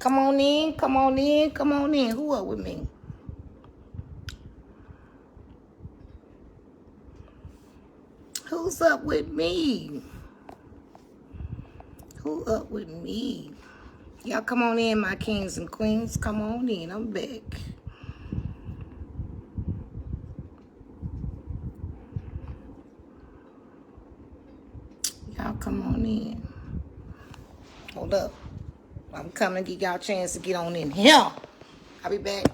Come on in, come on in, come on in. Who up with me? Who's up with me? Who up with me? Y'all come on in, my kings and queens. Come on in. I'm back. Y'all come on in. Hold up. I'm coming to give y'all a chance to get on in here. I'll be back.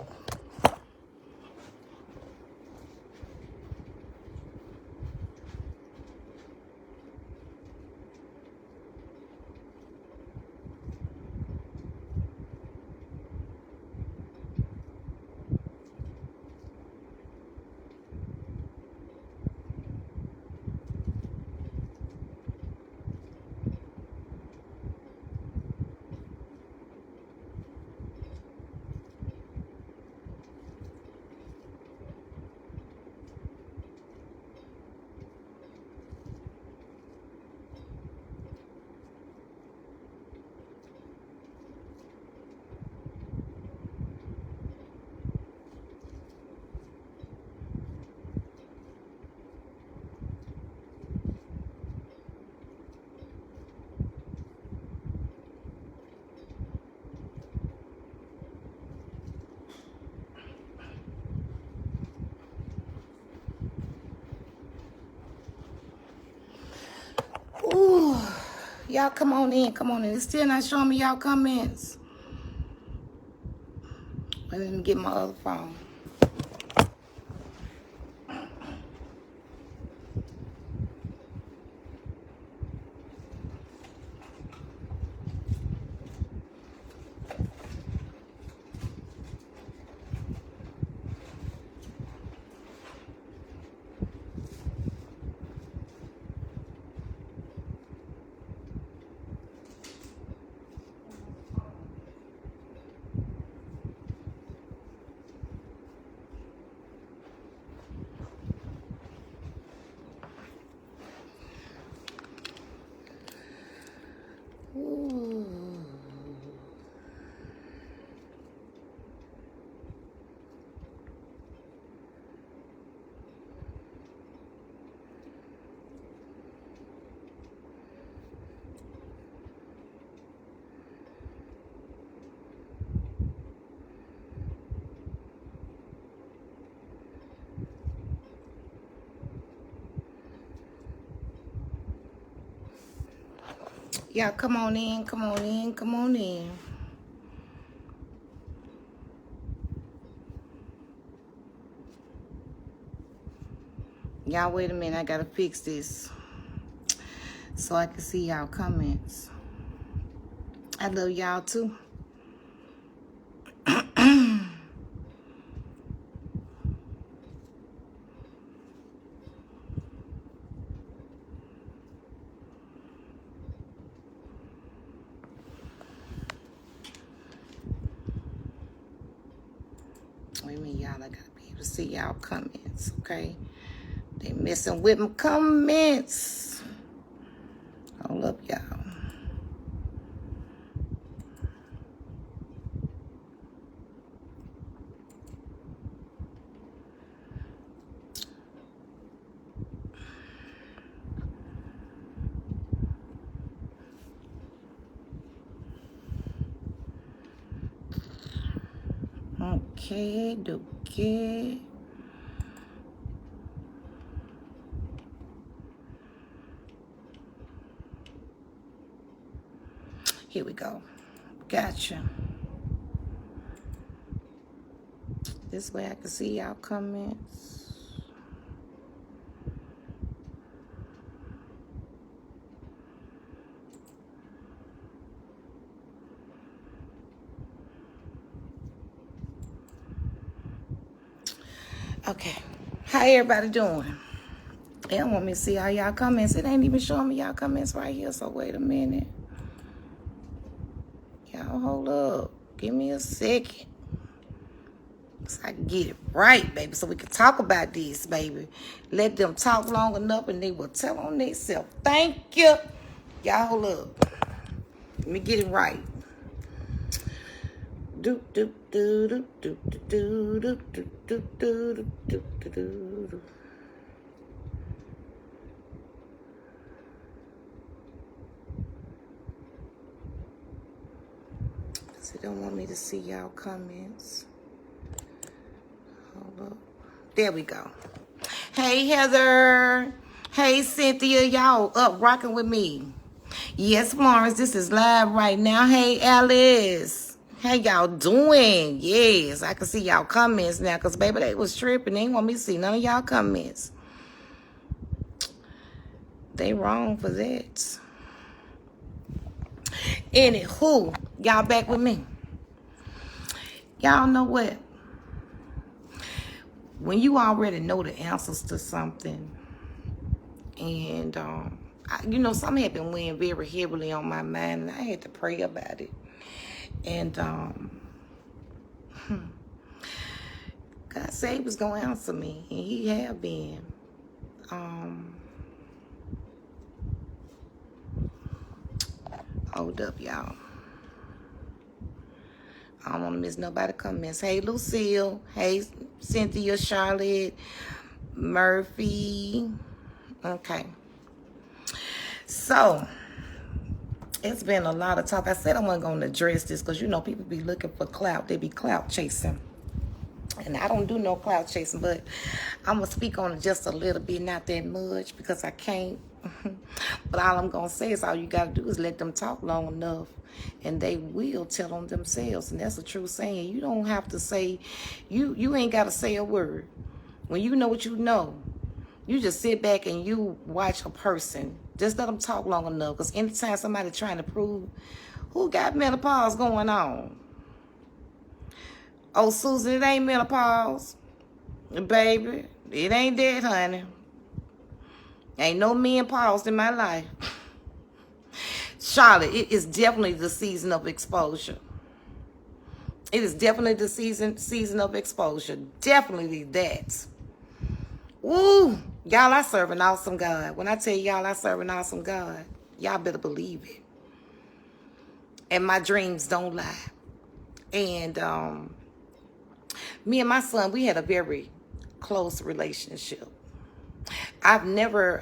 Ooh, y'all come on in, come on in. It's still not showing me y'all comments. Let me get my other phone. Ooh. Y'all come on in, come on in, come on in. Y'all wait a minute, I gotta fix this so I can see y'all comments. I love y'all too. Wait a minute, y'all, I gotta be able to see y'all comments, okay? They messing with my comments. Hold up, y'all. Okay, okay. Here we go. Gotcha. This way I can see y'all comments. Okay. How everybody doing? They don't want me to see all y'all comments. It ain't even showing me y'all comments right here, so wait a minute. Y'all hold up. Give me a second. So I can get it right, baby, so we can talk about this, baby. Let them talk long enough and they will tell on themselves. Thank you. Y'all hold up. Let me get it right. Do do do do do do do do do do do do do. They don't want me to see y'all comments. Hold up. There we go. Hey, Heather. Hey, Cynthia. Y'all up rocking with me. Yes, Florence. This is live right now. Hey, Alice. How y'all doing? Yes, I can see y'all comments now because, baby, they was tripping. They didn't want me to see none of y'all comments. They wrong for that. Anywho, y'all back with me. Y'all know what? When you already know the answers to something, and you know, something had been weighing very heavily on my mind, and I had to pray about it. And God said He was gonna answer me, and He have been. Hold up, y'all. I don't want to miss nobody comments. Hey, Lucille. Hey, Cynthia, Charlotte, Murphy. Okay. So, it's been a lot of talk. I said I wasn't going to address this because, you know, people be looking for clout. They be clout chasing. And I don't do no clout chasing, but I'm going to speak on it just a little bit, not that much, because I can't. But all I'm going to say is all you got to do is let them talk long enough, and they will tell on themselves. And that's a true saying. You don't have to say, you ain't got to say a word. When you know what you know, you just sit back and you watch a person. Just let them talk long enough, because anytime somebody trying to prove who got menopause going on, oh, Susan, it ain't menopause. Baby, it ain't that, honey. Ain't no menopause in my life. Charlotte, it is definitely the season of exposure. It is definitely the season of exposure. Definitely that. Woo! Y'all, I serve an awesome God. When I tell y'all I serve an awesome God, y'all better believe it. And my dreams don't lie. And me and my son, we had a very close relationship. I've never,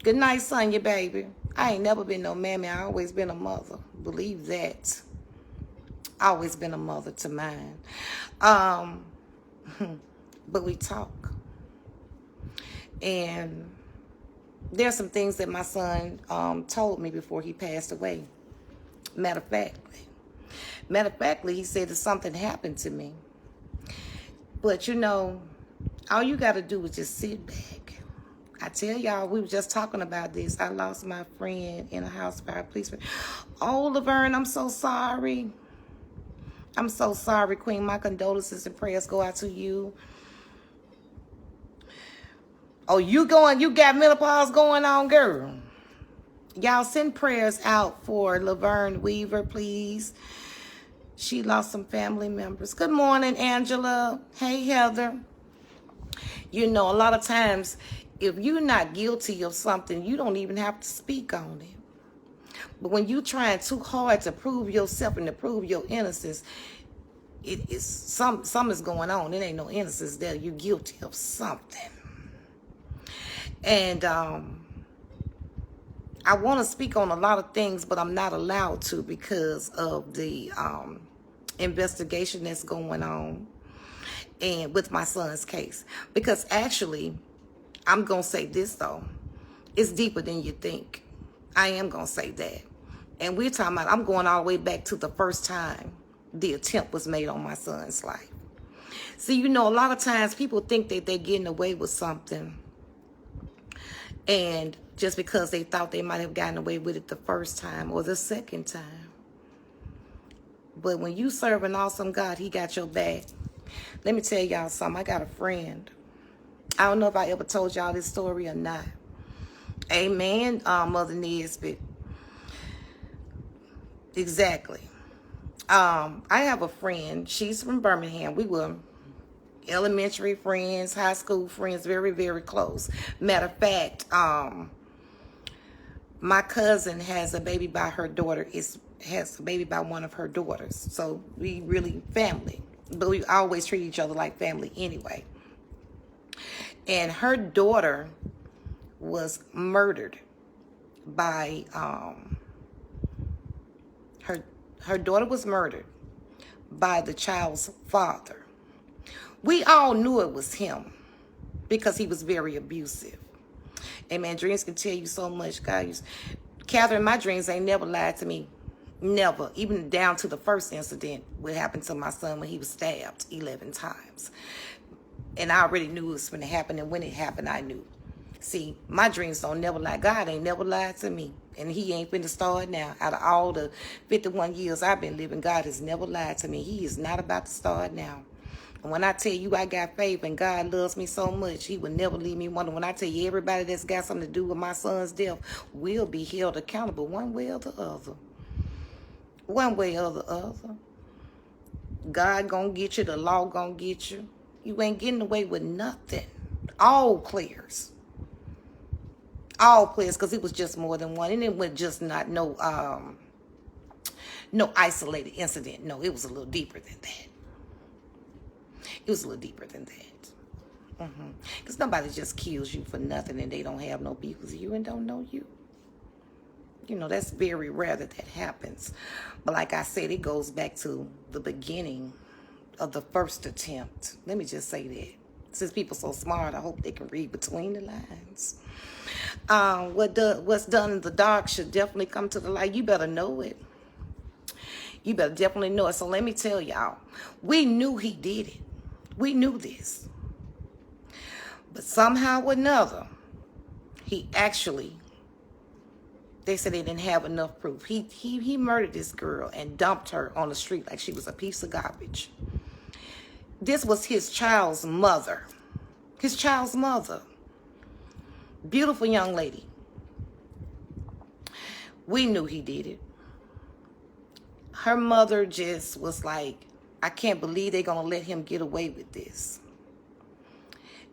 good night, Sonya, baby. I ain't never been no mammy. I always been a mother. Believe that. Always been a mother to mine. But we talk. And there's some things that my son told me before he passed away. Matter of factly, he said that something happened to me. But, you know, all you got to do is just sit back. I tell y'all, we were just talking about this. I lost my friend in a house fire. Policeman. Oh, Laverne, I'm so sorry. I'm so sorry, Queen. My condolences and prayers go out to you. Oh, you got menopause going on, girl. Y'all send prayers out for Laverne Weaver, please. She lost some family members. Good morning, Angela. Hey, Heather. You know, a lot of times, if you're not guilty of something, you don't even have to speak on it. But when you're trying too hard to prove yourself and to prove your innocence, it is something's going on. It ain't no innocence there. You're guilty of something. And I want to speak on a lot of things, but I'm not allowed to because of the investigation that's going on and with my son's case. Because actually, I'm going to say this, though. It's deeper than you think. I am going to say that. And we're talking about, I'm going all the way back to the first time the attempt was made on my son's life. See, you know, a lot of times people think that they're getting away with something. And just because they thought they might have gotten away with it the first time or the second time. But when you serve an awesome God, He got your back. Let me tell y'all something. I got a friend. I don't know if I ever told y'all this story or not. Amen, Mother Nesbitt. Exactly. I have a friend. She's from Birmingham. We were elementary friends, high school friends, very, very close. Matter of fact, my cousin has a baby by her daughter. has a baby by one of her daughters. So we really family. But we always treat each other like family anyway. And her daughter was murdered by her daughter was murdered by the child's father. We all knew it was him because he was very abusive. And man, dreams can tell you so much, guys. Catherine, my dreams ain't never lied to me. Never. Even down to the first incident, what happened to my son when he was stabbed 11 times. And I already knew it was going to happen. And when it happened, I knew. See, my dreams don't never lie. God ain't never lied to me. And he ain't finna start now. Out of all the 51 years I've been living, God has never lied to me. He is not about to start now. And when I tell you I got faith and God loves me so much, he will never leave me wondering. When I tell you everybody that's got something to do with my son's death will be held accountable one way or the other. One way or the other. God gonna get you. The law gonna get you. You ain't getting away with nothing. All players. All players, because it was just more than one. And it was just not no isolated incident. No, it was a little deeper than that. It was a little deeper than that. Because nobody just kills you for nothing and they don't have no beef with you and don't know you. You know, that's very rare that happens. But like I said, it goes back to the beginning of the first attempt. Let me just say that. Since people so smart, I hope they can read between the lines. What's done in the dark should definitely come to the light. You better know it. You better definitely know it. So let me tell y'all, we knew he did it. We knew this. But somehow or another, he actually, they said they didn't have enough proof. He murdered this girl and dumped her on the street like she was a piece of garbage. This was his child's mother. His child's mother. Beautiful young lady. We knew he did it. Her mother just was like, I can't believe they're going to let him get away with this.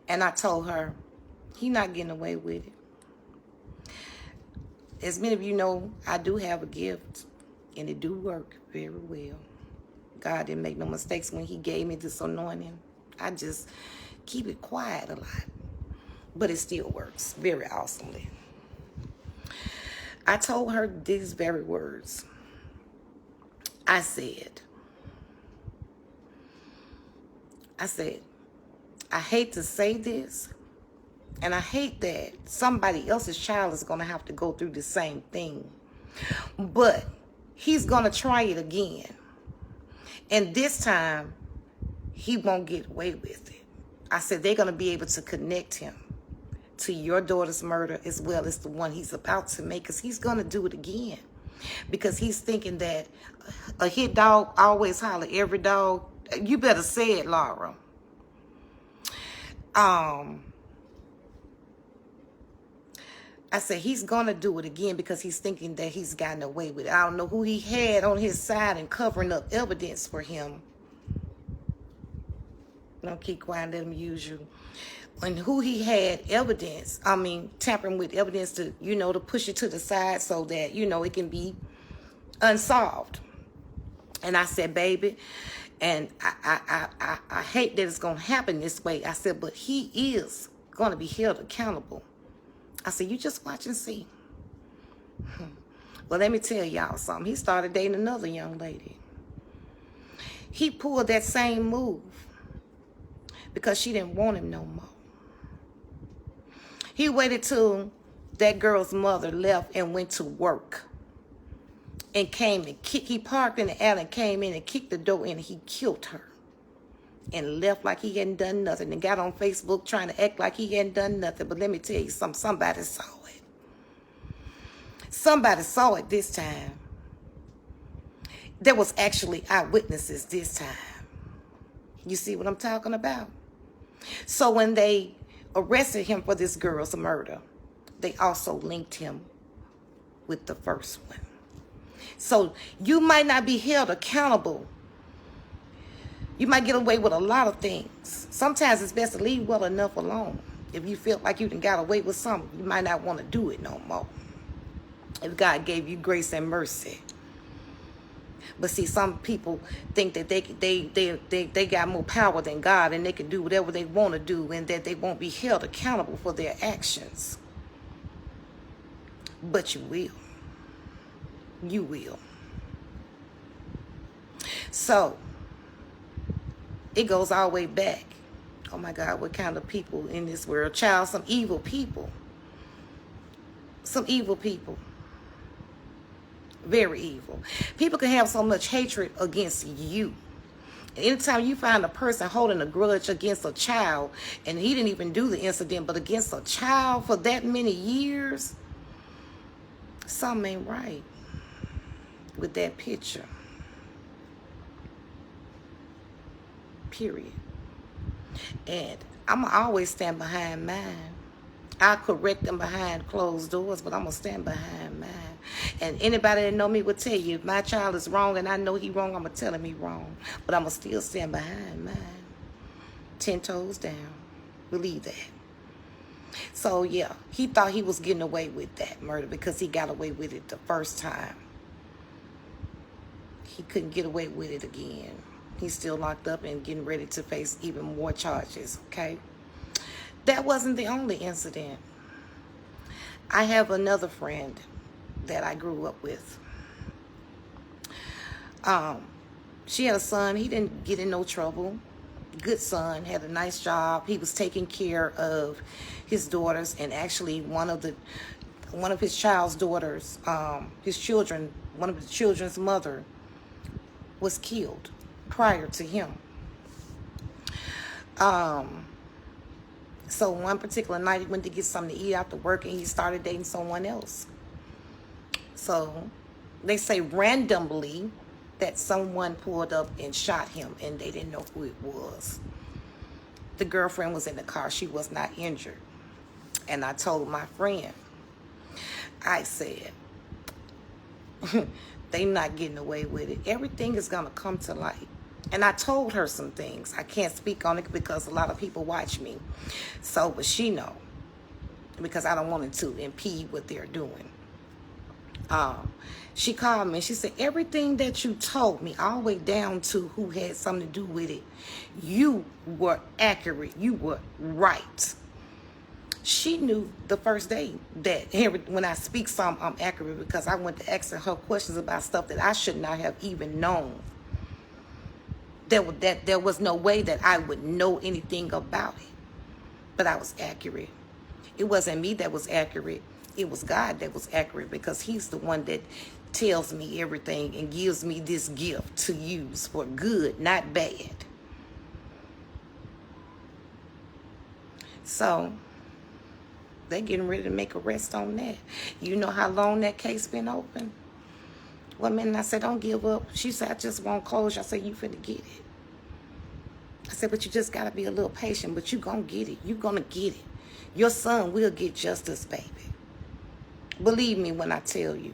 And I told her, he not getting away with it. As many of you know, I do have a gift, and it do work very well. God didn't make no mistakes when he gave me this anointing. I just keep it quiet a lot, but it still works very awesomely. I told her these very words. I said, I hate to say this, and I hate that somebody else's child is going to have to go through the same thing. But he's going to try it again. And this time, he won't get away with it. I said they're going to be able to connect him to your daughter's murder as well as the one he's about to make, because he's going to do it again. Because he's thinking that a hit dog always holler every dog. You better say it, Laura. I said he's going to do it again because he's thinking that he's gotten away with it. I don't know who he had on his side and covering up evidence for him. Don't keep quiet, let him use you. And who he had evidence, tampering with evidence to, to push it to the side so that, it can be unsolved. And I said, baby, and I hate that it's going to happen this way. I said, but he is going to be held accountable. I said, you just watch and see. Well, let me tell y'all something. He started dating another young lady. He pulled that same move because she didn't want him no more. He waited till that girl's mother left and went to work and came and he parked in the alley and came in and kicked the door in and he killed her and left like he hadn't done nothing and got on Facebook trying to act like he hadn't done nothing. But let me tell you something, somebody saw it. Somebody saw it this time. There was actually eyewitnesses this time. You see what I'm talking about? So when they arrested him for this girl's murder, they also linked him with the first one. So you might not be held accountable. You might get away with a lot of things. Sometimes it's best to leave well enough alone. If you feel like you done got away with something, you might not want to do it no more. If God gave you grace and mercy. But see, some people think that they got more power than God, and they can do whatever they want to do, and that they won't be held accountable for their actions. But you will. You will. So it goes all the way back. Oh my God, what kind of people in this world? Child, some evil people. Some evil people. Very evil. People can have so much hatred against you. Anytime you find a person holding a grudge against a child, and he didn't even do the incident, but against a child for that many years, something ain't right with that picture. Period. And I'm going to always stand behind mine. I'll correct them behind closed doors, but I'm going to stand behind mine. And anybody that know me will tell you, if my child is wrong and I know he wrong, I'm going to tell him he wrong. But I'm going to still stand behind mine. 10 toes down. Believe that. So, yeah, he thought he was getting away with that murder because he got away with it the first time. He couldn't get away with it again. He's still locked up and getting ready to face even more charges, okay? That wasn't the only incident. I have another friend that I grew up with. She had a son. He didn't get in no trouble. Good son, had a nice job. He was taking care of his daughters, and actually one of his child's daughters, one of the children's mother was killed prior to him. So one particular night he went to get something to eat after work, and he started dating someone else. So they say randomly that someone pulled up and shot him, and they didn't know who it was. The girlfriend was in the car. She was not injured. And I told my friend, I said, they not getting away with it. Everything is going to come to light. And I told her some things. I can't speak on it because a lot of people watch me. So, but she know. Because I don't want it to impede what they're doing. She called me and she said, everything that you told me, all the way down to who had something to do with it, you were accurate. You were right. She knew the first day that when I speak some, I'm accurate, because I went to asking her questions about stuff that I should not have even known. That there was no way that I would know anything about it. But I was accurate. It wasn't me that was accurate. It was God that was accurate, because he's the one that tells me everything and gives me this gift to use for good, not bad. So they're getting ready to make arrest on that. You know how long that case been open? One minute I said, don't give up. She said, I just want closure. I said, you finna get it. I said, but you just got to be a little patient, but you going to get it. You going to get it. Your son will get justice, baby. Believe me when I tell you.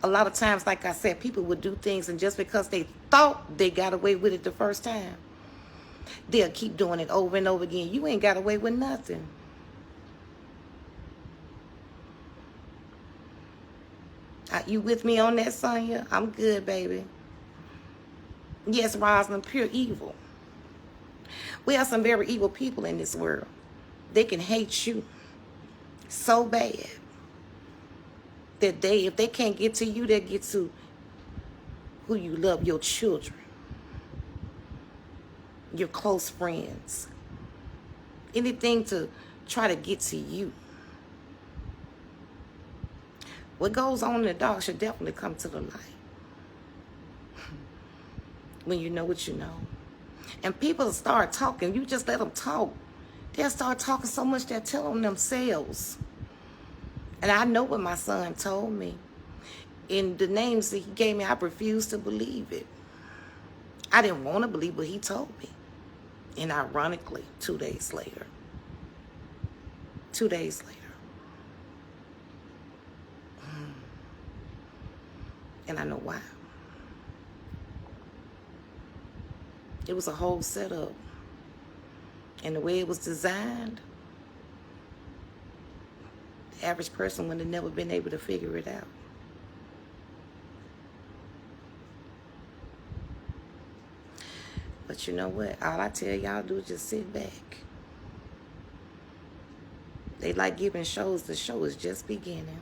A lot of times, like I said, people would do things, and just because they thought they got away with it the first time, they'll keep doing it over and over again. You ain't got away with nothing. You with me on that, Sonya? I'm good, baby. Yes, Rosalind, pure evil. We have some very evil people in this world. They can hate you so bad that if they can't get to you, they get to who you love, your children, your close friends. Anything to try to get to you. What goes on in the dark should definitely come to the light. When you know what you know. And people start talking. You just let them talk. They'll start talking so much they'll tell on themselves. And I know what my son told me. In the names that he gave me, I refused to believe it. I didn't want to believe what he told me. And ironically, 2 days later. 2 days later. And I know why. It was a whole setup. And the way it was designed, the average person would have never been able to figure it out. But you know what? All I tell y'all do is just sit back. They like giving shows. The show is just beginning.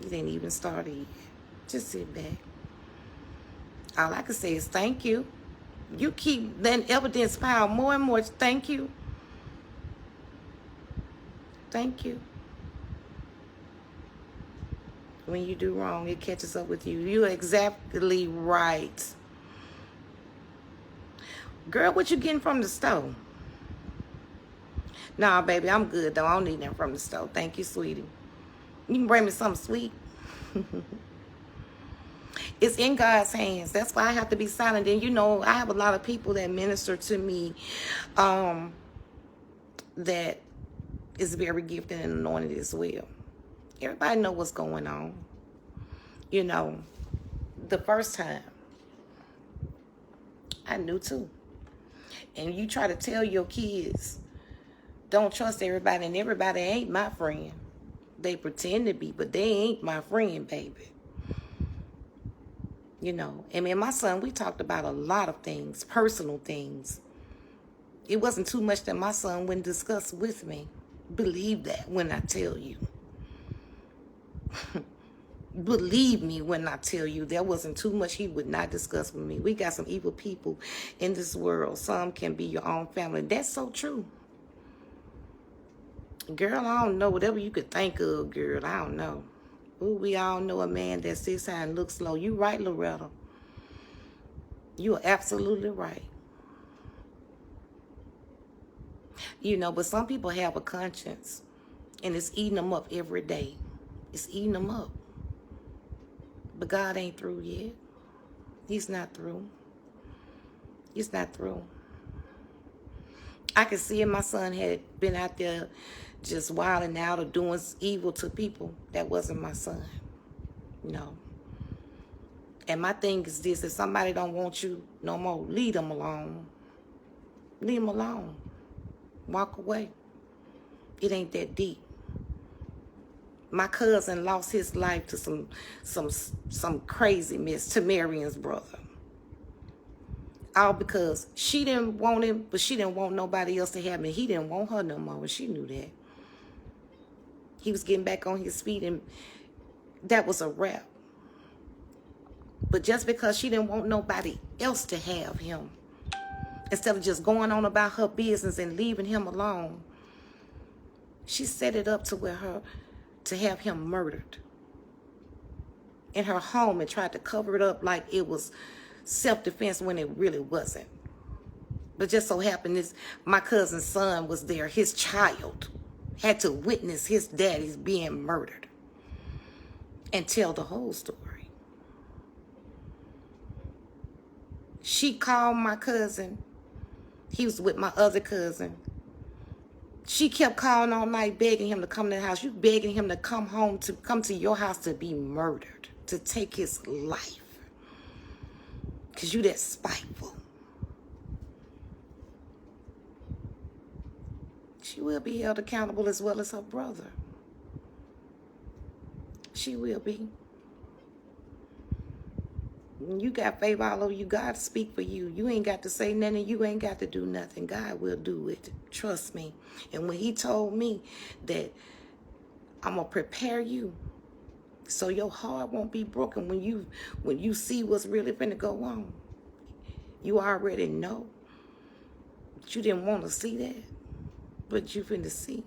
It ain't even started yet. Just sit back. All I can say is thank you. You keep letting evidence pile more and more. Thank you. Thank you. When you do wrong, it catches up with you. You're exactly right. Girl, what you getting from the store? Nah, baby, I'm good, though. I don't need nothing from the store. Thank you, sweetie. You can bring me something sweet. It's in God's hands. That's why I have to be silent. And, you know, I have a lot of people that minister to me that is very gifted and anointed as well. Everybody know what's going on. You know, the first time, I knew too. And you try to tell your kids, don't trust everybody, and everybody ain't my friend. They pretend to be, but they ain't my friend, baby. You know, and me and my son, we talked about a lot of things, personal things. It wasn't too much that my son wouldn't discuss with me. Believe that when I tell you. Believe me when I tell you there wasn't too much he would not discuss with me. We got some evil people in this world. Some can be your own family. That's so true. Girl, I don't know. Whatever you could think of, girl, I don't know. Ooh, we all know a man that sits high and looks low. You right, Loretta. You are absolutely right. You know, but some people have a conscience, and it's eating them up every day. It's eating them up. But God ain't through yet. He's not through. He's not through. I could see it. My son had been out there just wilding out or doing evil to people. That wasn't my son. No. And my thing is this: if somebody don't want you no more, leave them alone. Leave them alone. Walk away. It ain't that deep. My cousin lost his life to some crazy mess, to Marion's brother. All because she didn't want him, but she didn't want nobody else to have him. He didn't want her no more, and she knew that. He was getting back on his feet, and that was a wrap. But just because she didn't want nobody else to have him, instead of just going on about her business and leaving him alone, she set it up to have him murdered in her home and tried to cover it up like it was self-defense when it really wasn't. But just so happened this, my cousin's son was there. His child had to witness his daddy's being murdered and tell the whole story. She called my cousin. He was with my other cousin. She kept calling all night, begging him to come to the house. You begging him to come home, to come to your house to be murdered, to take his life. Because you that spiteful. She will be held accountable as well as her brother. She will be. When you got favor all over you, God speak for you. You ain't got to say nothing. You ain't got to do nothing. God will do it. Trust me. And when he told me that I'm going to prepare you so your heart won't be broken when you see what's really finna go on, you already know. But you didn't want to see that, but you finna see.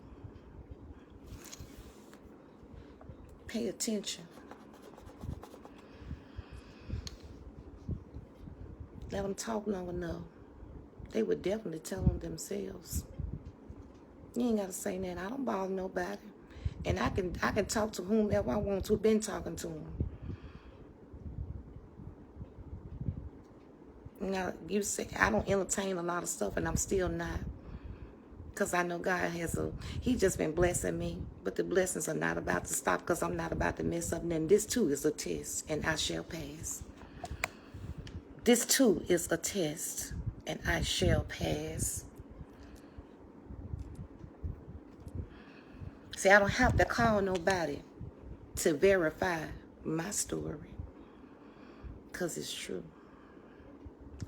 Pay attention. Let them talk long enough. They would definitely tell them themselves. You ain't got to say that. I don't bother nobody. And I can talk to whomever I want to. Been talking to them. Now, you say I don't entertain a lot of stuff, and I'm still not. Because I know God He's just been blessing me. But the blessings are not about to stop because I'm not about to mess up. And this too is a test, and I shall pass. This too is a test, and I shall pass. See, I don't have to call nobody to verify my story, because it's true.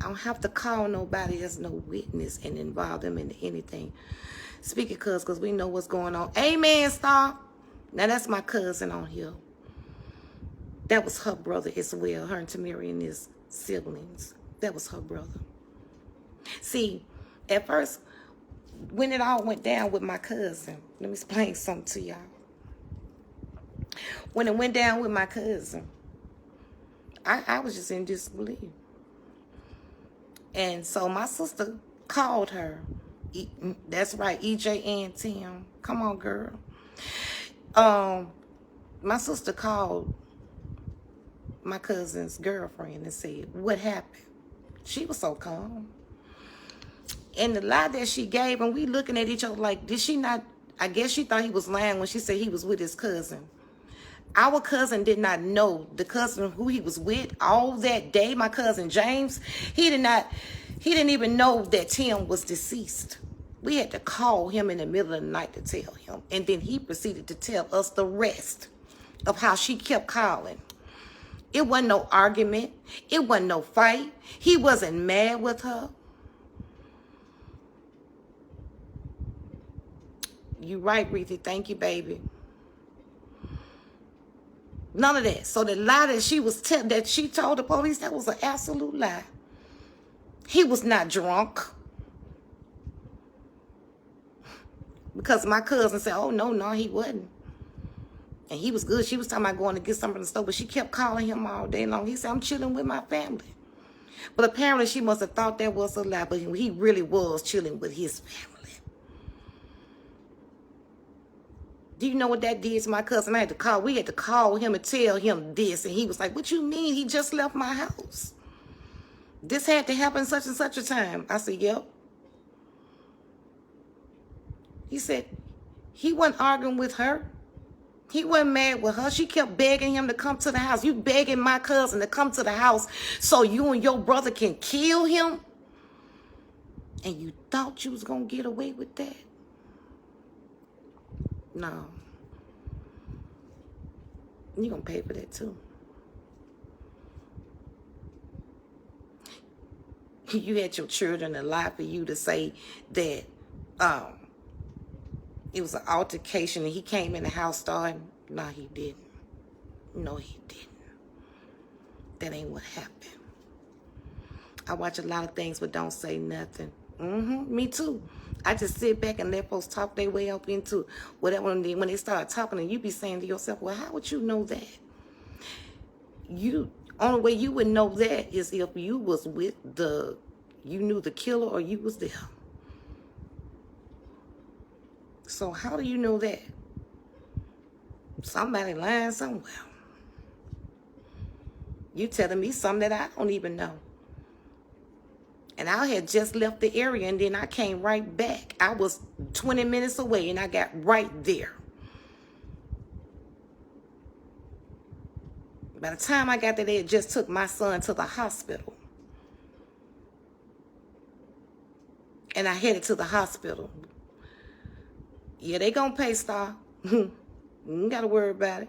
I don't have to call nobody as no witness and involve them in anything. Speak it, because we know what's going on. Amen, Star. Now, that's my cousin on here. That was her brother as well. Her and Tamiri and his siblings. That was her brother. See, at first, when it all went down with my cousin, let me explain something to y'all. When it went down with my cousin, I was just in disbelief. And so my sister called her. That's right, EJ and Tim. Come on, girl. My sister called my cousin's girlfriend and said, what happened? She was so calm. And the lie that she gave, and we looking at each other like, did she not? I guess she thought he was lying when she said he was with his cousin. Our cousin did not know the cousin who he was with all that day. My cousin James, he didn't even know that Tim was deceased. We had to call him in the middle of the night to tell him. And then he proceeded to tell us the rest of how she kept calling. It wasn't no argument. It wasn't no fight. He wasn't mad with her. You right, Reethy. Thank you, baby. None of that. So the lie that she told the police, that was an absolute lie. He was not drunk. Because my cousin said, oh, no, he wasn't. And he was good. She was talking about going to get something from the store, but she kept calling him all day long. He said, I'm chilling with my family. But apparently she must have thought that was a lie, but he really was chilling with his family. Do you know what that did to my cousin? We had to call him and tell him this. And he was like, what you mean? He just left my house. This had to happen such and such a time. I said, yep. He said, he wasn't arguing with her. He wasn't mad with her. She kept begging him to come to the house. You begging my cousin to come to the house so you and your brother can kill him? And you thought you was going to get away with that? No. You're going to pay for that too. You had your children alive for you to say that it was an altercation and he came in the house starting. No, he didn't. No, he didn't. That ain't what happened. I watch a lot of things but don't say nothing. Me too. I just sit back and let folks talk their way up into whatever. When they start talking, and you be saying to yourself, well, how would you know that? Only way you would know that is if you was with you knew the killer or you was there. So how do you know that? Somebody lying somewhere. You telling me something that I don't even know. And I had just left the area and then I came right back. I was 20 minutes away and I got right there. By the time I got there, they had just took my son to the hospital. And I headed to the hospital. Yeah, they gonna pay, Star. You ain't gotta worry about it.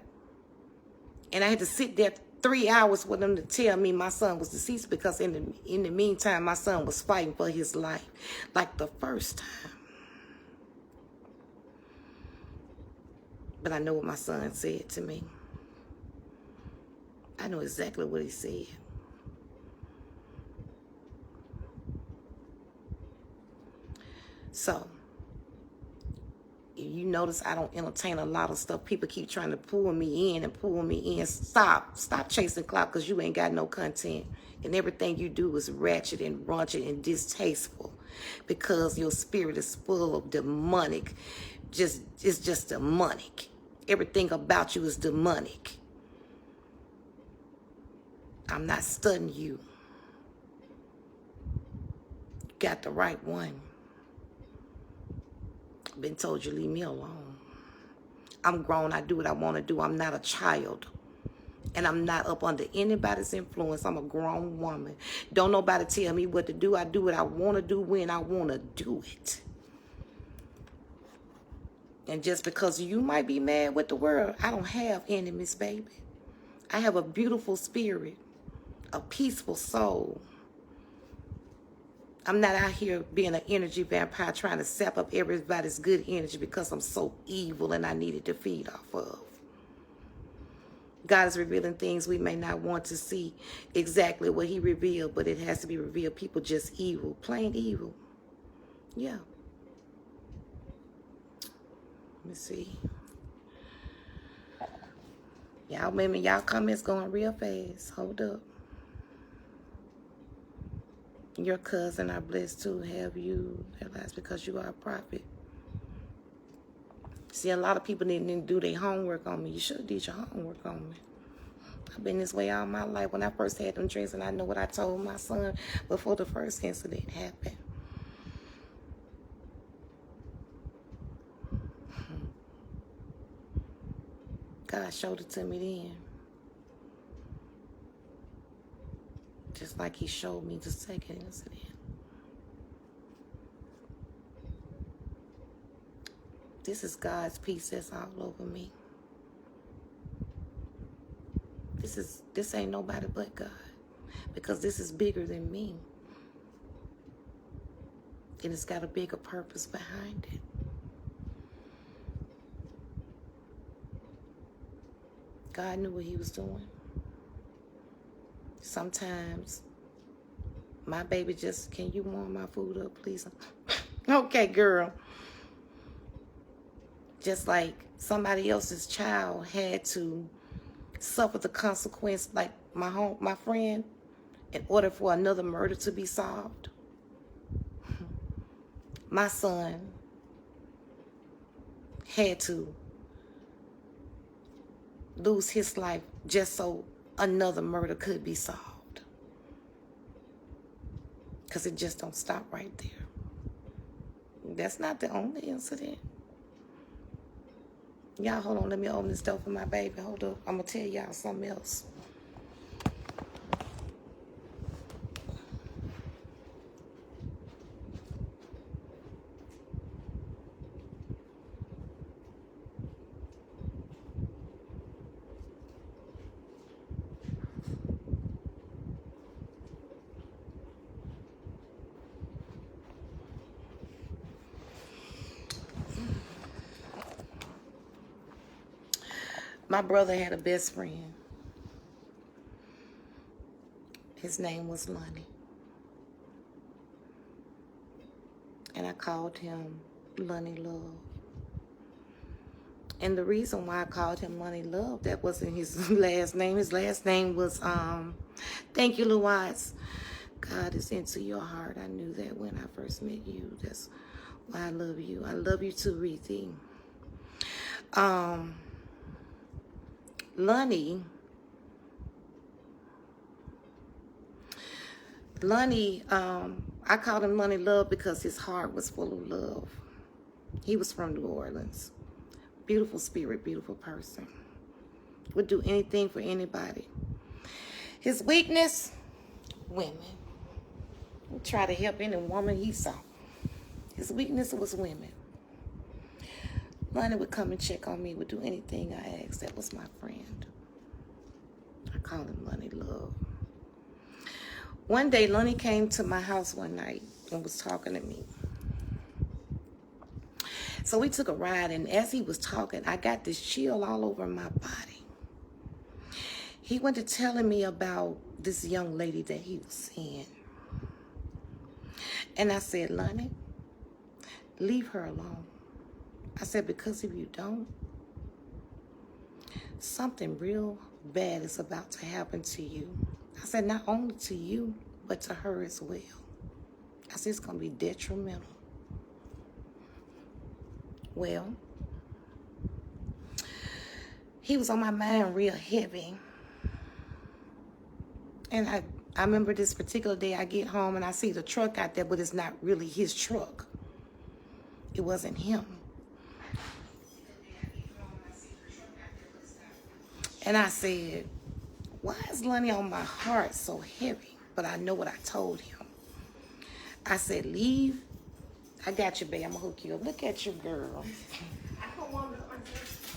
And I had to sit there 3 hours with them to tell me my son was deceased, because in the meantime, my son was fighting for his life like the first time. But I know what my son said to me. I know exactly what he said. So, you notice I don't entertain a lot of stuff. People keep trying to pull me in and pull me in. Stop chasing clout, because you ain't got no content. And everything you do is ratchet and raunchy and distasteful, because your spirit is full of demonic. It's just demonic. Everything about you is demonic. I'm not studying you. You got the right one. Been told you leave me alone. I'm grown. I do what I want to do. I'm not a child. And I'm not up under anybody's influence. I'm a grown woman. Don't nobody tell me what to do. I do what I want to do when I want to do it. And just because you might be mad with the world, I don't have enemies, baby. I have a beautiful spirit, a peaceful soul. I'm not out here being an energy vampire trying to sap up everybody's good energy because I'm so evil and I needed to feed off of. God is revealing things we may not want to see exactly what he revealed, but it has to be revealed. People just evil, plain evil. Yeah. Let me see. Y'all, maybe y'all comments going real fast. Hold up. Your cousin are blessed to have you realized because you are a prophet. See, a lot of people didn't do their homework on me. You should have did your homework on me. I've been this way all my life. When I first had them dreams, and I know what I told my son before the first incident happened. God showed it to me then. Just like he showed me the second incident. This is God's peace that's all over me. This ain't nobody but God. Because this is bigger than me. And it's got a bigger purpose behind it. God knew what he was doing. Sometimes my baby just, can you warm my food up, please? Okay, girl. Just like somebody else's child had to suffer the consequence, like my friend, in order for another murder to be solved. My son had to lose his life just so another murder could be solved. Because it just don't stop right there. That's not the only incident. Y'all, hold on. Let me open this door for my baby. Hold up. I'm going to tell y'all something else. My brother had a best friend. His name was Lonnie. And I called him Lonnie Love. And the reason why I called him Lonnie Love, that wasn't his last name. His last name was, thank you, Louise. God is into your heart. I knew that when I first met you. That's why I love you. I love you too, Reethi. Lonnie, I called him Lonnie Love because his heart was full of love. He was from New Orleans. Beautiful spirit, beautiful person. Would do anything for anybody. His weakness, women. Would try to help any woman he saw. His weakness was women. Lonnie would come and check on me, would do anything I asked. That was my friend. I call him Lonnie Love. One day, Lonnie came to my house one night and was talking to me. So we took a ride, and as he was talking, I got this chill all over my body. He went to telling me about this young lady that he was seeing. And I said, Lonnie, leave her alone. I said, because if you don't, something real bad is about to happen to you. I said, not only to you, but to her as well. I said, it's going to be detrimental. Well, he was on my mind real heavy. And I remember this particular day I get home and I see the truck out there, but it's not really his truck. It wasn't him. And I said, why is Lonnie on my heart so heavy? But I know what I told him. I said, leave. I got you, babe. I'm going to hook you up. Look at you, girl.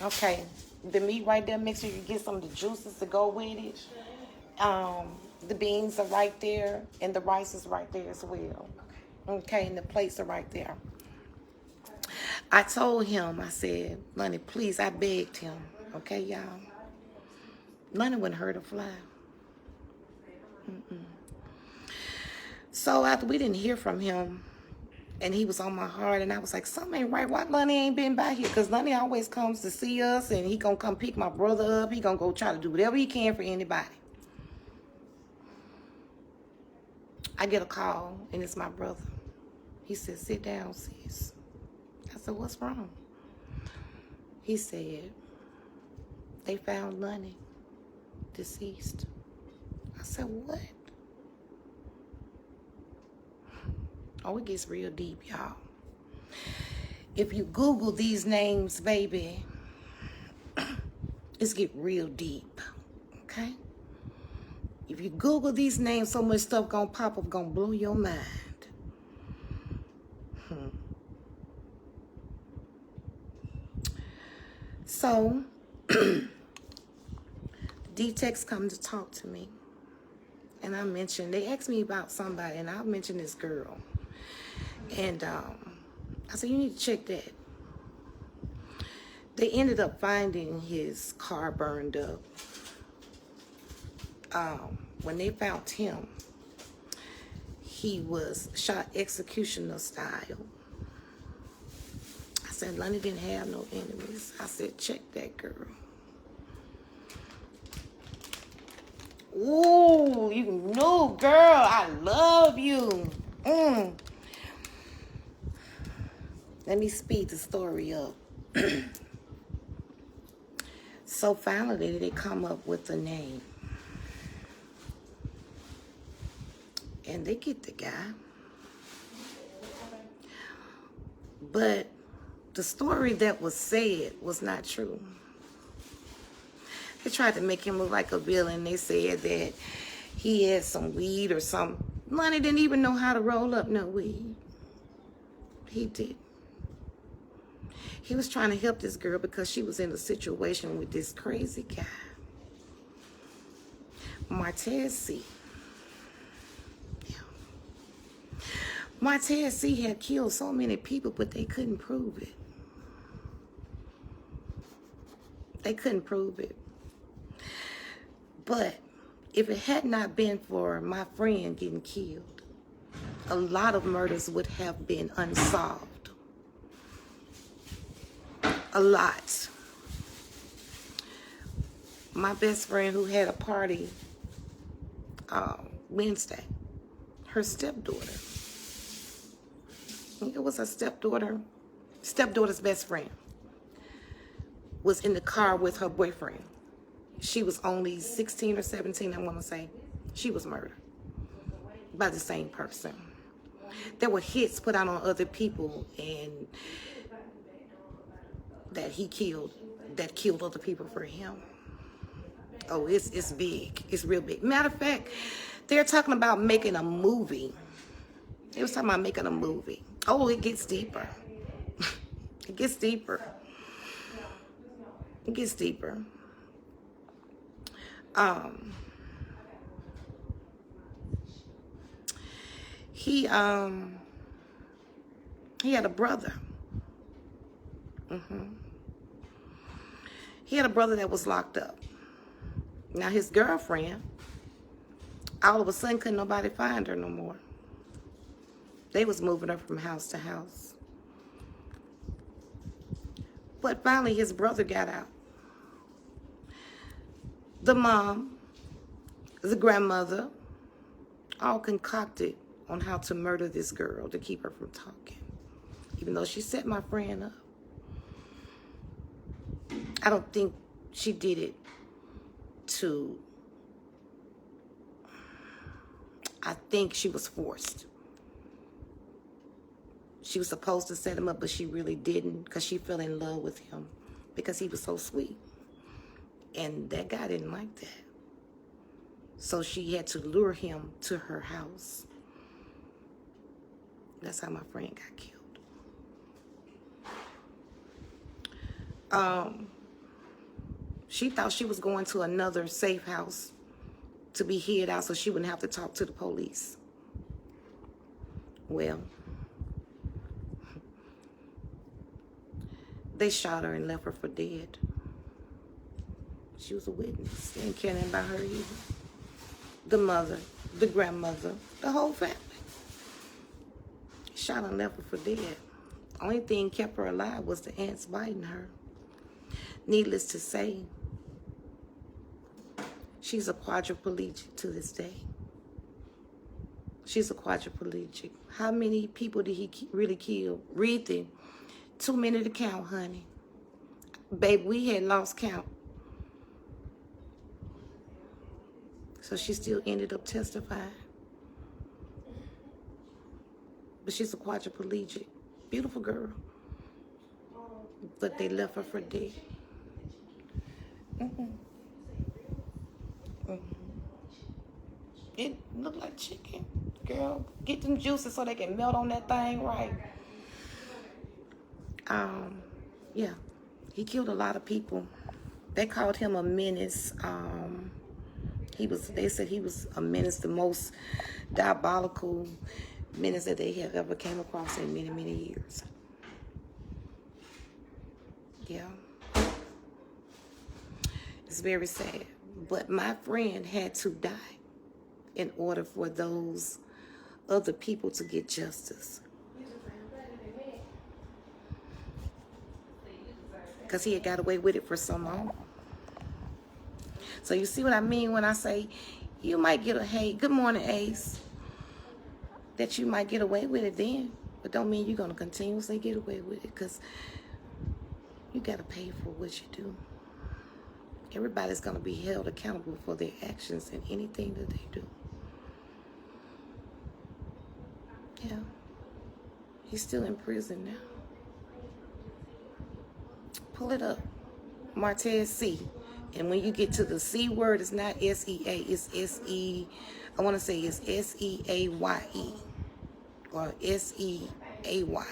Okay. The meat right there, make sure you get some of the juices to go with it. The beans are right there, and the rice is right there as well. Okay, and the plates are right there. I told him, I said, Lonnie, please, I begged him. Okay, y'all. Lonnie wouldn't hurt a fly. So after we didn't hear from him, and he was on my heart, and I was like, something ain't right. Why Lonnie ain't been by here? Because Lonnie always comes to see us, and he gonna come pick my brother up. He gonna go try to do whatever he can for anybody. I get a call, and it's my brother. He said, sit down, sis. I said, what's wrong? He said, they found Lonnie deceased. I said, what? Oh, it gets real deep, y'all. If you Google these names, baby, it's get real deep, okay? If you Google these names, so much stuff gonna pop up, gonna blow your mind. So, D-Tex come to talk to me. And I mentioned, they asked me about somebody, and I mentioned this girl. And I said, you need to check that. They ended up finding his car burned up. When they found him, he was shot executioner style. I said, Lonnie didn't have no enemies. I said, check that girl. Ooh, you know, girl, I love you. Let me speed the story up. So finally, they come up with a name. And they get the guy. But the story that was said was not true. They tried to make him look like a villain. They said that he had some weed or some. Lonnie didn't even know how to roll up no weed. He did. He was trying to help this girl because she was in a situation with this crazy guy, Martez C. Yeah. Martez C had killed so many people, but they couldn't prove it. They couldn't prove it. But if it had not been for my friend getting killed, a lot of murders would have been unsolved. A lot. My best friend who had a party Wednesday, her stepdaughter. I think it was her stepdaughter's best friend, was in the car with her boyfriend. She was only 16 or 17, I want to say. She was murdered by the same person. There were hits put out on other people and that he killed, that killed other people for him. Oh, it's big. It's real big. Matter of fact, they're talking about making a movie. They was talking about making a movie. Oh, it gets deeper. It gets deeper. It gets deeper. He had a brother. He had a brother that was locked up. Now his girlfriend, all of a sudden couldn't nobody find her no more. They was moving her from house to house. But finally his brother got out. The mom, the grandmother, all concocted on how to murder this girl to keep her from talking. Even though she set my friend up. I don't think she did it to, I think she was forced. She was supposed to set him up, but she really didn't because she fell in love with him because he was so sweet. And that guy didn't like that. So she had to lure him to her house. That's how my friend got killed. She thought she was going to another safe house to be hid out so she wouldn't have to talk to the police. Well, They shot her and left her for dead. She was a witness. They didn't care nothing about her either. The mother, the grandmother, the whole family. Shot and left her for dead. Only thing kept her alive was the ants biting her. Needless to say, she's a quadriplegic to this day. She's a quadriplegic. How many people did he really kill? Read it. Too many to count, honey. Babe, we had lost count. So she still ended up testifying. But she's a quadriplegic. Beautiful girl. But they left her for dead. It looked like chicken. Girl, get them juices so they can melt on that thing right. Yeah. He killed a lot of people. They called him a menace. They said he was a menace, the most diabolical menace that they have ever came across in many, many years. Yeah. It's very sad. But my friend had to die in order for those other people to get justice. Because he had got away with it for so long. So you see what I mean when I say you might get hey, good morning, Ace. That you might get away with it then. But don't mean you're going to continuously get away with it. Because you got to pay for what you do. Everybody's going to be held accountable for their actions and anything that they do. Yeah. He's still in prison now. Pull it up. Martez C. And when you get to the C word, it's not S-E-A. It's S-E. I want to say it's S-E-A-Y-E. Or S-E-A-Y.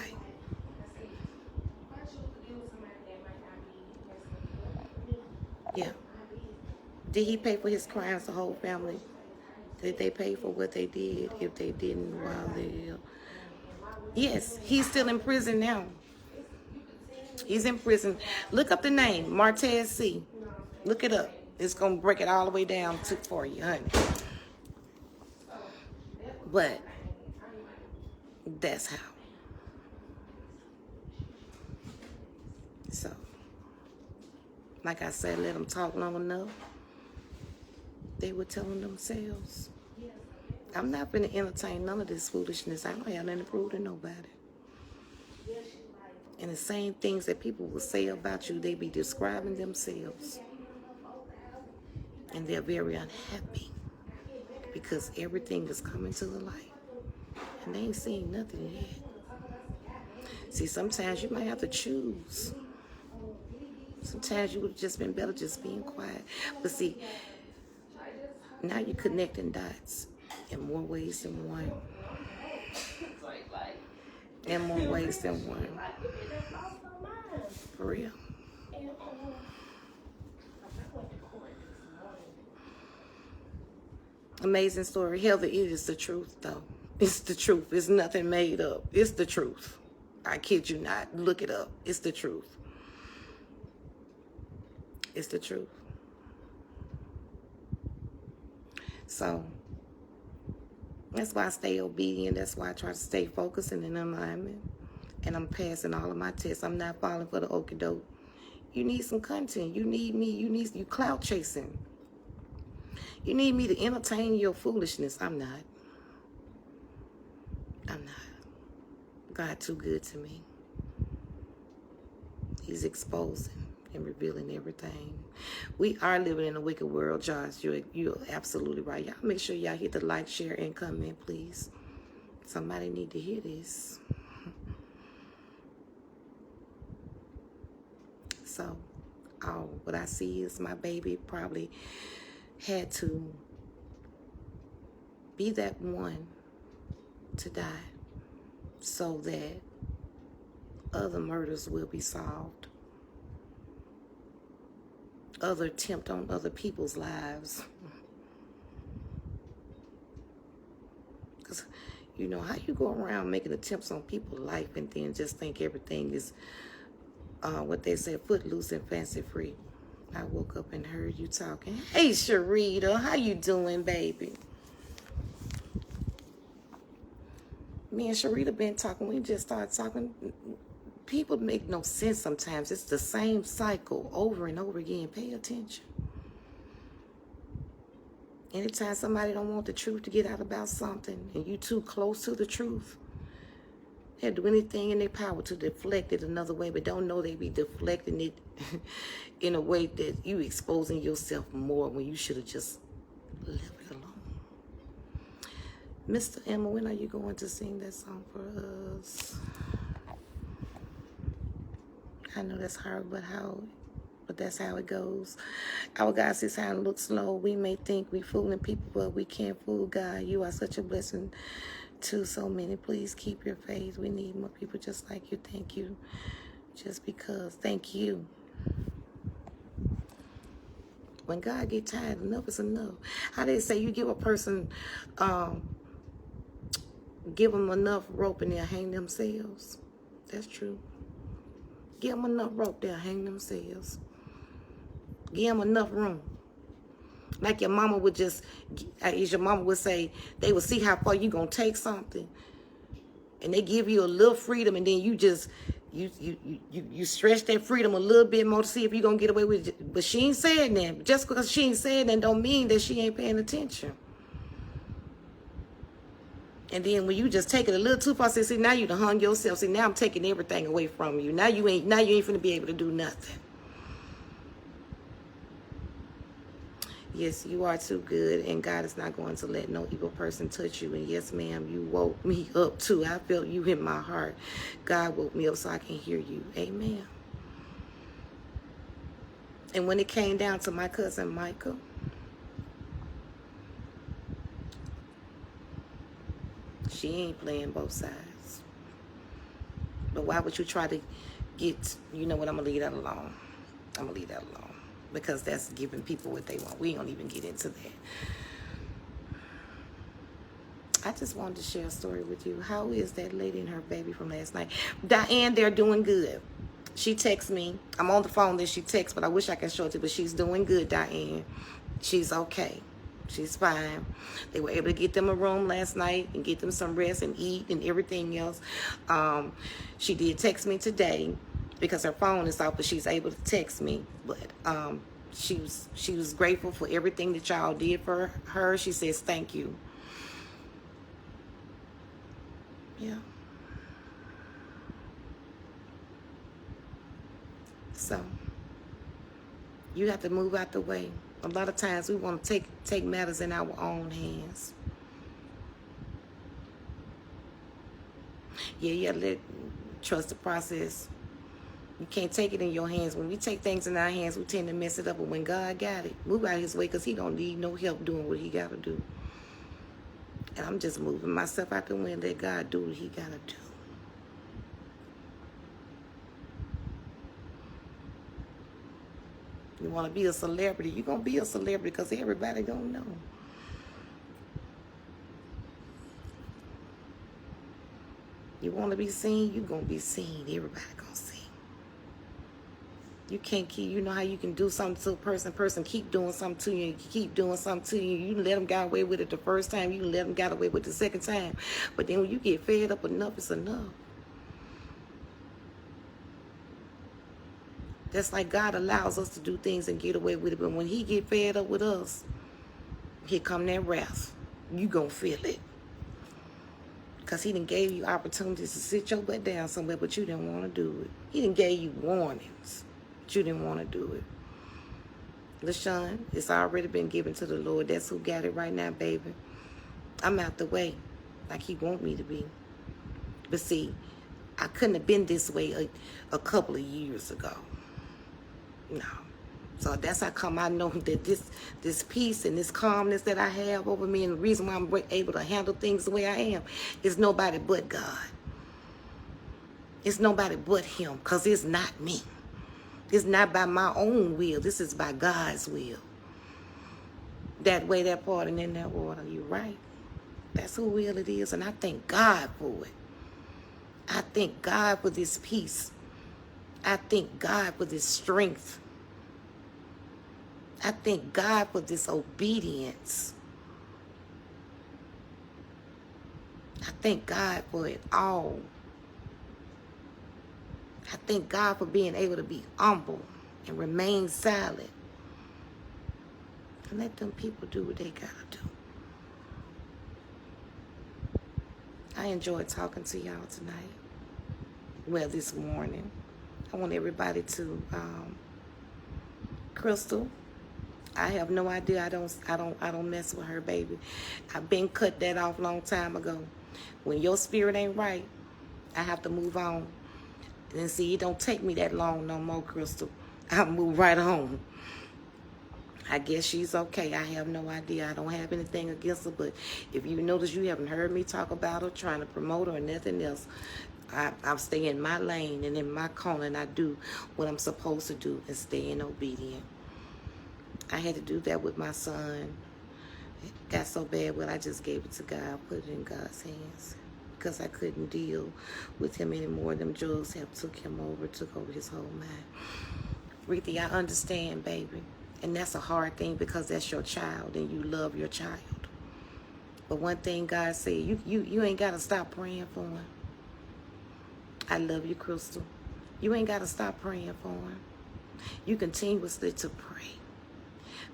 Yeah. Did he pay for his crimes, the whole family? Did they pay for what they did? If they didn't, while they... Yes, he's still in prison now. He's in prison. Look up the name, Martez C. Look it up. It's going to break it all the way down for you, honey. But that's how. So, like I said, let them talk long enough. They were telling themselves. I'm not going to entertain none of this foolishness. I don't have nothing to prove to nobody. And the same things that people will say about you, they be describing themselves. And they're very unhappy because everything is coming to the light. And they ain't seen nothing yet. See, sometimes you might have to choose. Sometimes you would have just been better just being quiet. But see, now you're connecting dots in more ways than one. In more ways than one. For real. Amazing story. Heather, it is the truth, though. It's the truth. It's nothing made up. It's the truth. I kid you not. Look it up. It's the truth. It's the truth. So, that's why I stay obedient. That's why I try to stay focused and in alignment. And I'm passing all of my tests. I'm not falling for the okie doke. You need some content. You need me. You clout chasing. You need me to entertain your foolishness. I'm not. I'm not. God too good to me. He's exposing and revealing everything. We are living in a wicked world, Josh. You're absolutely right. Y'all make sure y'all hit the like, share, and comment, please. Somebody need to hear this. So, what I see is my baby probably had to be that one to die so that other murders will be solved. Other attempt on other people's lives. Because, you know, how you go around making attempts on people's life and then just think everything is what they said, footloose and fancy free. I woke up and heard you talking. Hey, Sharita, how you doing, baby? Me and Sharita been talking. We just started talking. People make no sense sometimes. It's the same cycle over and over again. Pay attention. Anytime somebody don't want the truth to get out about something and you too close to the truth, they'll do anything in their power to deflect it another way, but don't know they be deflecting it in a way that you exposing yourself more when you should have just left it alone. Mr. Emma, when are you going to sing that song for us? I know that's hard, but that's how it goes. Our God says how it looks slow. We may think we fooling people, but we can't fool God. You are such a blessing to so many. Please keep your faith. We need more people just like you. Thank you. Just because. Thank you. When God get tired, enough is enough. How they say you give a person, give them enough rope and they'll hang themselves. That's true. Give them enough rope, they'll hang themselves. Give them enough room. Like your mama would just, as your mama would say, they would see how far you gonna take something. And they give you a little freedom, and then you just, you stretch that freedom a little bit more to see if you're gonna get away with it. But she ain't saying that. Just because she ain't saying that don't mean that she ain't paying attention. And then when you just take it a little too far, see, now you done hung yourself. See, now I'm taking everything away from you. Now you ain't finna be able to do nothing. Yes, you are too good, and God is not going to let no evil person touch you. And yes, ma'am, you woke me up too. I felt you in my heart. God woke me up so I can hear you. Amen. And when it came down to my cousin Michael, she ain't playing both sides. But why would you try to get, you know what, I'm going to leave that alone. I'm going to leave that alone. Because that's giving people what they want. We don't even get into that. I just wanted to share a story with you. How is that lady and her baby from last night? Diane, they're doing good. She texts me. I'm on the phone that she texts, but I wish I could show it to you. But she's doing good, Diane. She's okay. She's fine. They were able to get them a room last night and get them some rest and eat and everything else. She did text me today because her phone is off, but she's able to text me. But she was grateful for everything that y'all did for her. She says thank you. Yeah. So you have to move out the way. A lot of times we want to take matters in our own hands. Yeah, you gotta trust the process. You can't take it in your hands. When we take things in our hands, we tend to mess it up. But when God got it, move out his way, because he don't need no help doing what he got to do. And I'm just moving myself out the way and let God do what he got to do. You want to be a celebrity, you're going to be a celebrity because everybody going to know. You want to be seen, you're going to be seen. Everybody going to see. You can't keep, you know how you can do something to a person keep doing something to you, keep doing something to you. You let them get away with it the first time, you let them get away with it the second time. But then when you get fed up, enough is enough. That's like God allows us to do things and get away with it. But when he get fed up with us, here come that wrath. You gonna feel it. Because he done gave you opportunities to sit your butt down somewhere, but you didn't want to do it. He done gave you warnings, but you didn't want to do it. LaShawn, it's already been given to the Lord. That's who got it right now, baby. I'm out the way like he want me to be. But see, I couldn't have been this way a couple of years ago. No. So that's how come I know that this peace and this calmness that I have over me, and the reason why I'm able to handle things the way I am is nobody but God. It's nobody but him, because it's not me. It's not by my own will. This is by God's will. That way, that part, and in that water. You're right. That's who will it is, and I thank God for it. I thank God for this peace. I thank God for this strength. I thank God for this obedience. I thank God for it all. I thank God for being able to be humble and remain silent. And let them people do what they gotta do. I enjoyed talking to y'all tonight. Well, this morning. I want everybody to, Crystal, I have no idea. I don't mess with her, baby. I've been cut that off a long time ago. When your spirit ain't right, I have to move on. And see, it don't take me that long no more, Crystal. I move right on. I guess she's okay. I have no idea. I don't have anything against her, but if you notice you haven't heard me talk about her, trying to promote her or nothing else, I'll stay in my lane and in my corner, and I do what I'm supposed to do and stay in obedience. I had to do that with my son. It got so bad, well, I just gave it to God, put it in God's hands, because I couldn't deal with him anymore. Them drugs have took over his whole mind. Ruthie, I understand, baby. And that's a hard thing because that's your child and you love your child. But one thing God said, you ain't got to stop praying for him. I love you, Crystal. You ain't got to stop praying for him. You continuously to pray.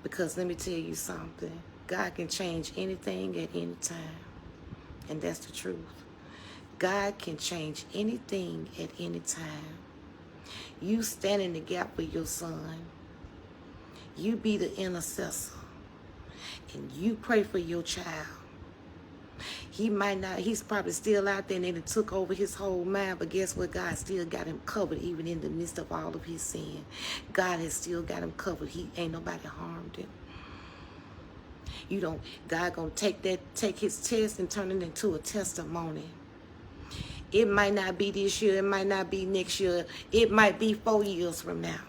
Because let me tell you something. God can change anything at any time. And that's the truth. God can change anything at any time. You stand in the gap for your son. You be the intercessor. And you pray for your child. He might not, he's probably still out there and it took over his whole mind, but guess what? God still got him covered even in the midst of all of his sin. God has still got him covered. He ain't nobody harmed him. You don't, God gonna take his test and turn it into a testimony. It might not be this year, it might not be next year, it might be 4 years from now.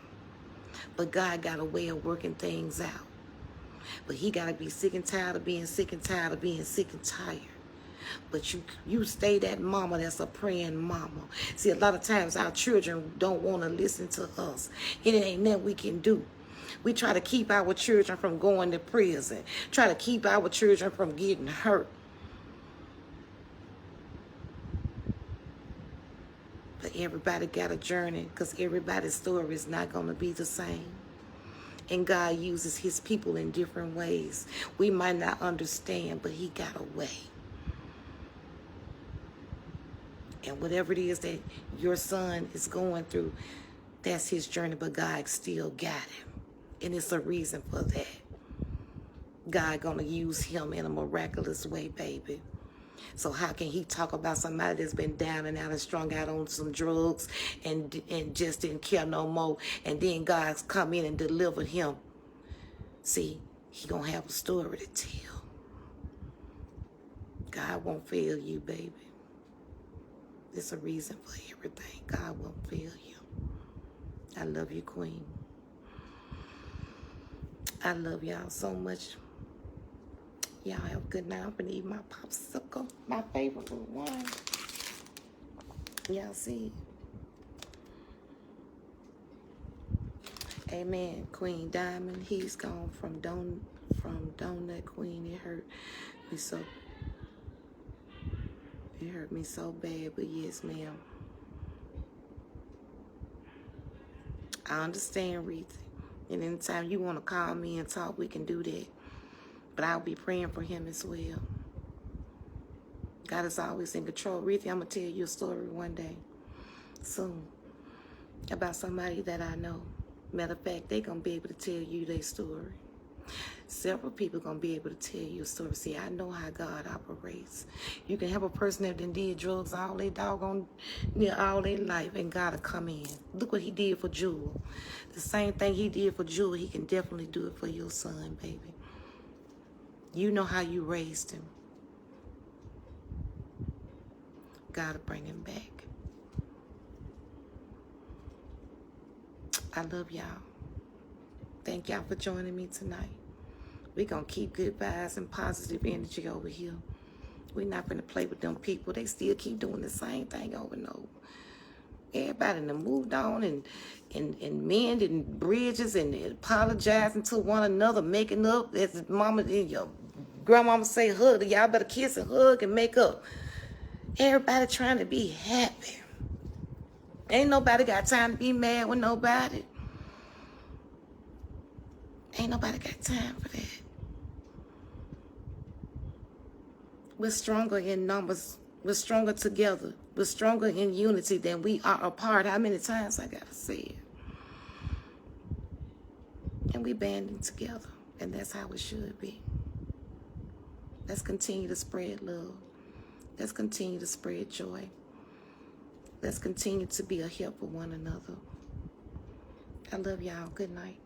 But God got a way of working things out. But he got to be sick and tired of being sick and tired of being sick and tired. But you stay that mama that's a praying mama. See, a lot of times our children don't want to listen to us. And it ain't nothing we can do. We try to keep our children from going to prison. Try to keep our children from getting hurt. But everybody got a journey because everybody's story is not going to be the same. And God uses his people in different ways. We might not understand, but he got a way. And whatever it is that your son is going through, that's his journey, but God still got him. And it's a reason for that. God gonna use him in a miraculous way, baby. So how can he talk about somebody that's been down and out and strung out on some drugs and just didn't care no more, and then God's come in and delivered him? See, he gonna have a story to tell. God won't fail you, baby. There's a reason for everything. God won't fail you. I love you, Queen. I love y'all so much. Y'all have a good night. I'm gonna eat my popsicle, my favorite one. Y'all see? Amen. Queen Diamond, he's gone from Donut Queen. It hurt me so bad, but yes, ma'am. I understand, Reese. And anytime you want to call me and talk, we can do that. But I'll be praying for him as well. God is always in control. Reese, I'm going to tell you a story one day, soon, about somebody that I know. Matter of fact, they're going to be able to tell you their story. Several people going to be able to tell you a story. See, I know how God operates. You can have a person that done did drugs all their doggone, all their life, and God will come in. Look what he did for Jewel. The same thing he did for Jewel, he can definitely do it for your son, baby. You know how you raised him. God will bring him back. I love y'all. Thank y'all for joining me tonight. We're going to keep good vibes and positive energy over here. We're not going to play with them people. They still keep doing the same thing over and over. Everybody done moved on and mending bridges and apologizing to one another, making up. As mama and your grandmama say, hug. Y'all better kiss and hug and make up. Everybody trying to be happy. Ain't nobody got time to be mad with nobody. Ain't nobody got time for that. We're stronger in numbers. We're stronger together. We're stronger in unity than we are apart. How many times I gotta say it? And we banding together. And that's how it should be. Let's continue to spread love. Let's continue to spread joy. Let's continue to be a help for one another. I love y'all. Good night.